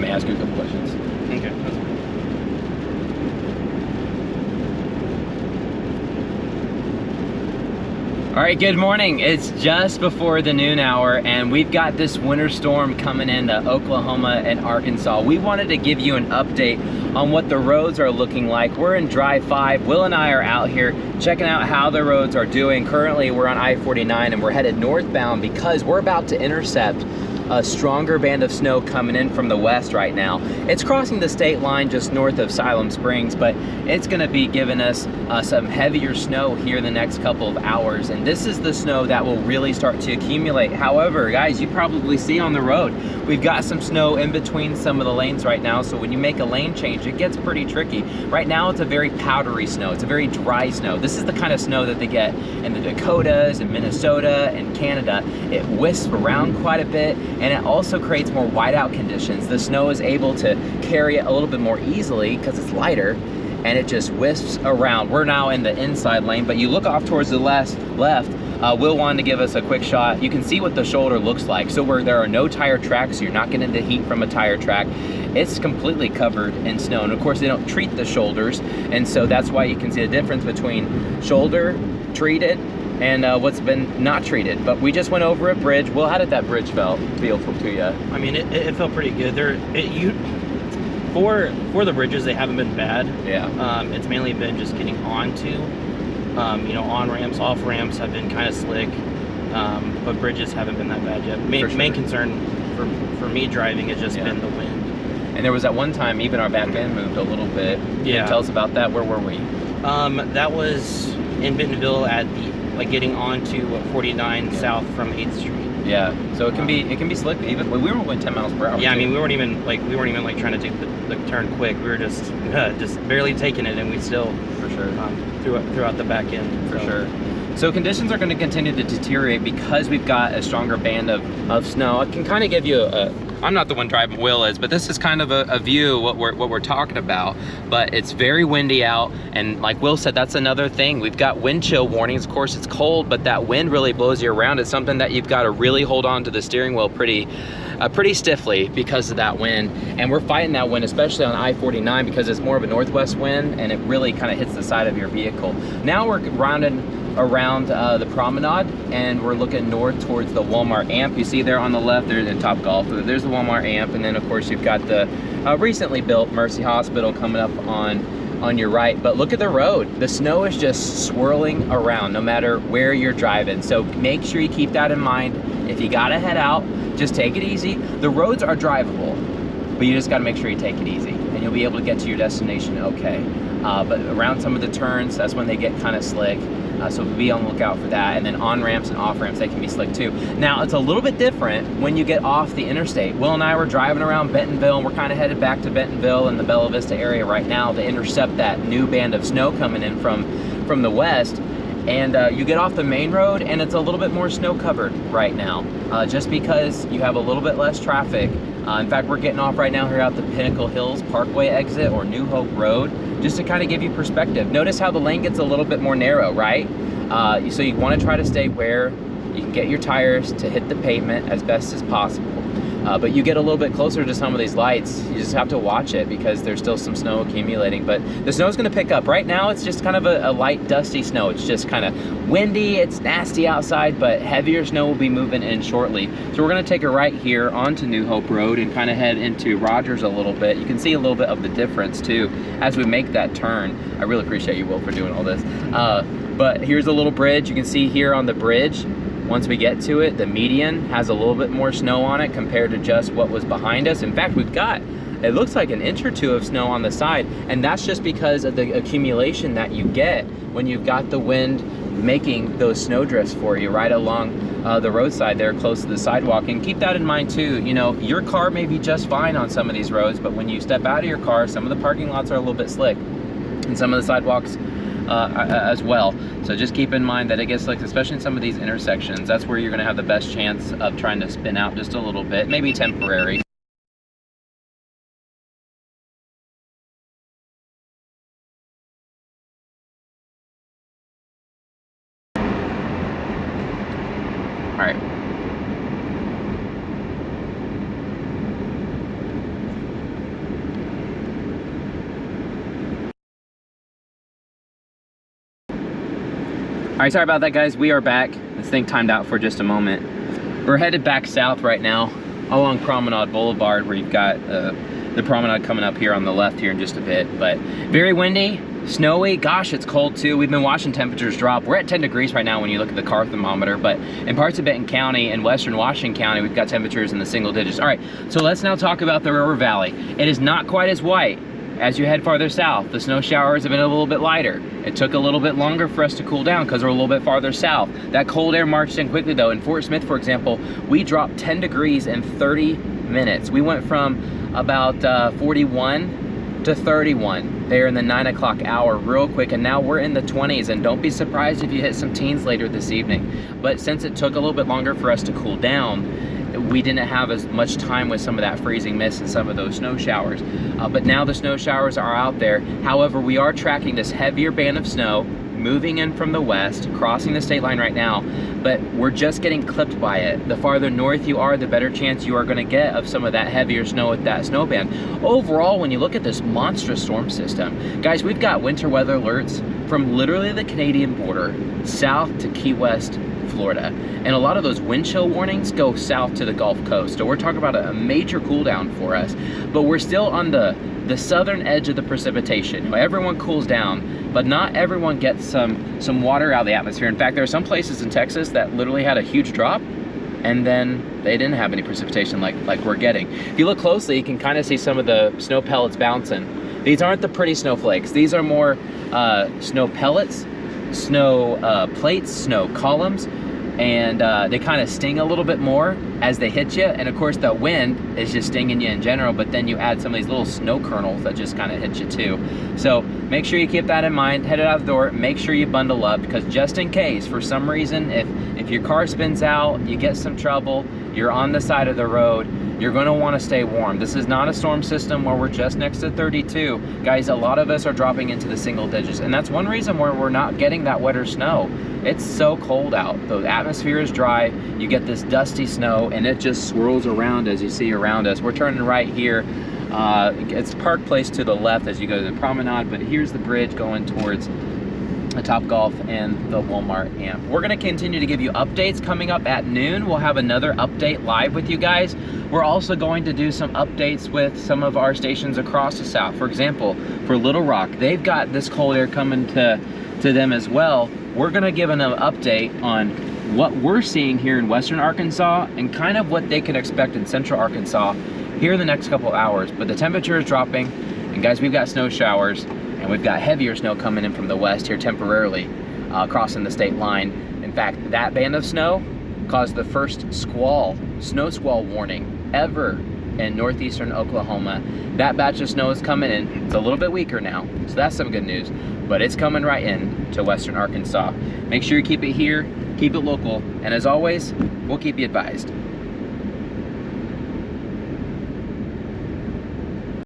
kind of ask you a couple questions. Okay. All right, good morning. It's just before the noon hour, and we've got this winter storm coming into Oklahoma and Arkansas. We wanted to give you an update on what the roads are looking like. We're in Drive 5. Will and I are out here checking out how the roads are doing. Currently, we're on I-49, and we're headed northbound because we're about to intercept a stronger band of snow coming in from the west right now. It's crossing the state line just north of Siloam Springs, but it's gonna be giving us some heavier snow here in the next couple of hours. And this is the snow that will really start to accumulate. However, guys, you probably see on the road, we've got some snow in between some of the lanes right now. So when you make a lane change, it gets pretty tricky. Right now, it's a very powdery snow. It's a very dry snow. This is the kind of snow that they get in the Dakotas and Minnesota and Canada. It wisps around quite a bit, and it also creates more whiteout conditions. The snow is able to carry it a little bit more easily because it's lighter, and it just wisps around. We're now in the inside lane, but you look off towards the left, Will wanted to give us a quick shot. You can see what the shoulder looks like. So where there are no tire tracks, so you're not getting the heat from a tire track, it's completely covered in snow. And of course, they don't treat the shoulders, and so that's why you can see the difference between shoulder treated and what's been not treated. But we just went over a bridge. Will, how did that bridge feel to you? I mean, it felt pretty good. For the bridges, they haven't been bad. Yeah. It's mainly been just getting onto, you know, on ramps, off ramps have been kind of slick, but bridges haven't been that bad yet. Main concern for me driving has just been the wind. And there was that one time even our back end moved a little bit. Yeah. Tell us about that. Where were we? That was in Bentonville at the, like, getting onto 49 south from 8th Street. Yeah, so it can be slick. Even we were going 10 miles per hour. Yeah, I mean, we weren't even like trying to do the turn quick. We were just barely taking it, and we still for sure throughout the back end for sure. So conditions are going to continue to deteriorate because we've got a stronger band of snow. I can kind of give you I'm not the one driving, Will is, but this is kind of a view of what we're talking about. But it's very windy out, and like Will said, that's another thing. We've got wind chill warnings. Of course, it's cold, but that wind really blows you around. It's something that you've got to really hold on to the steering wheel pretty stiffly because of that wind. And we're fighting that wind, especially on I-49, because it's more of a northwest wind, and it really kind of hits the side of your vehicle. Now we're rounding around the promenade, and we're looking north towards the Walmart amp. You see there on the left, there's the Top Golf, there's the Walmart amp, and then of course you've got the recently built Mercy Hospital coming up on your right. But look at the road. The snow is just swirling around no matter where you're driving. So make sure you keep that in mind. If you gotta head out, just take it easy. The roads are drivable, but you just gotta make sure you take it easy, and you'll be able to get to your destination okay. But around some of the turns, that's when they get kind of slick. So be on the lookout for that. And then on ramps and off ramps, they can be slick too. Now, it's a little bit different when you get off the interstate. Will and I were driving around Bentonville, and we're kind of headed back to Bentonville and the Bella Vista area right now to intercept that new band of snow coming in from the west. And you get off the main road, and it's a little bit more snow covered right now, just because you have a little bit less traffic. In fact, we're getting off right now here out the Pinnacle Hills Parkway exit, or New Hope Road, just to kind of give you perspective. Notice how the lane gets a little bit more narrow, right? So you want to try to stay where you can get your tires to hit the pavement as best as possible. But you get a little bit closer to some of these lights, you just have to watch it because there's still some snow accumulating. But the snow's going to pick up. Right now, it's just kind of a light, dusty snow. It's just kind of windy, it's nasty outside, but heavier snow will be moving in shortly. So we're going to take a right here onto New Hope Road and kind of head into Rogers a little bit. You can see a little bit of the difference too as we make that turn. I really appreciate you, Will, for doing all this. But here's a little bridge. You can see here on the bridge, once we get to it, the median has a little bit more snow on it compared to just what was behind us. In fact, we've got, it looks like an inch or two of snow on the side, and that's just because of the accumulation that you get when you've got the wind making those snow drifts for you right along the roadside there close to the sidewalk. And keep that in mind too, you know, your car may be just fine on some of these roads, but when you step out of your car, some of the parking lots are a little bit slick, and some of the sidewalks as well. So just keep in mind that it gets slick, especially in some of these intersections. That's where you're going to have the best chance of trying to spin out just a little bit, maybe temporary. All right. right, sorry about that, guys. We are back. This thing timed out for just a moment. We're headed back south right now along Promenade Boulevard, where you've got the promenade coming up here on the left here in just a bit. But very windy, snowy. Gosh, it's cold too. We've been watching temperatures drop. We're at 10 degrees right now when you look at the car thermometer, but in parts of Benton County and western Washington County, we've got temperatures in the single digits. All right, so let's now talk about the River Valley. It is not quite as white as you head farther south. The snow showers have been a little bit lighter. It took a little bit longer for us to cool down because we're a little bit farther south. That cold air marched in quickly though. In Fort Smith, for example, we dropped 10 degrees in 30 minutes. We went from about 41 to 31 there in the 9 o'clock hour real quick, and now we're in the 20s, and don't be surprised if you hit some teens later this evening. But since it took a little bit longer for us to cool down, we didn't have as much time with some of that freezing mist and some of those snow showers. But now the snow showers are out there. However, we are tracking this heavier band of snow moving in from the west, crossing the state line right now, but we're just getting clipped by it. The farther north you are, the better chance you are going to get of some of that heavier snow with that snow band. Overall, when you look at this monstrous storm system, guys, we've got winter weather alerts from literally the Canadian border south to Key West, Florida, and a lot of those wind chill warnings go south to the Gulf Coast. So we're talking about a major cool down for us, but we're still on the southern edge of the precipitation. Everyone cools down, but not everyone gets some water out of the atmosphere. In fact, there are some places in Texas that literally had a huge drop and then they didn't have any precipitation like we're getting. If you look closely, you can kind of see some of the snow pellets bouncing. These aren't the pretty snowflakes. These are more snow pellets, snow plates, snow columns, and they kind of sting a little bit more as they hit you. And of course the wind is just stinging you in general, but then you add some of these little snow kernels that just kind of hit you too. So make sure you keep that in mind. Headed out the door, make sure you bundle up, because just in case for some reason, if your car spins out, you get some trouble, you're on the side of the road, you're going to want to stay warm. This is not a storm system where we're just next to 32. Guys, a lot of us are dropping into the single digits, and that's one reason where we're not getting that wetter snow. It's so cold out. The atmosphere is dry. You get this dusty snow, and it just swirls around as you see around us. We're turning right here. It's Park Place to the left as you go to the promenade, but here's the bridge going towards the Topgolf and the Walmart amp. We're going to continue to give you updates. Coming up at noon, we'll have another update live with you guys. We're also going to do some updates with some of our stations across the south. For example, for Little Rock, they've got this cold air coming to them as well. We're going to give an update on what we're seeing here in western Arkansas and kind of what they can expect in central Arkansas here in the next couple hours. But the temperature is dropping, and guys, we've got snow showers, and we've got heavier snow coming in from the west here temporarily, crossing the state line. In fact, that band of snow caused the first snow squall warning ever in northeastern Oklahoma. That batch of snow is coming in. It's a little bit weaker now, so that's some good news, but it's coming right in to western Arkansas. Make sure you keep it here, keep it local, and as always, we'll keep you advised.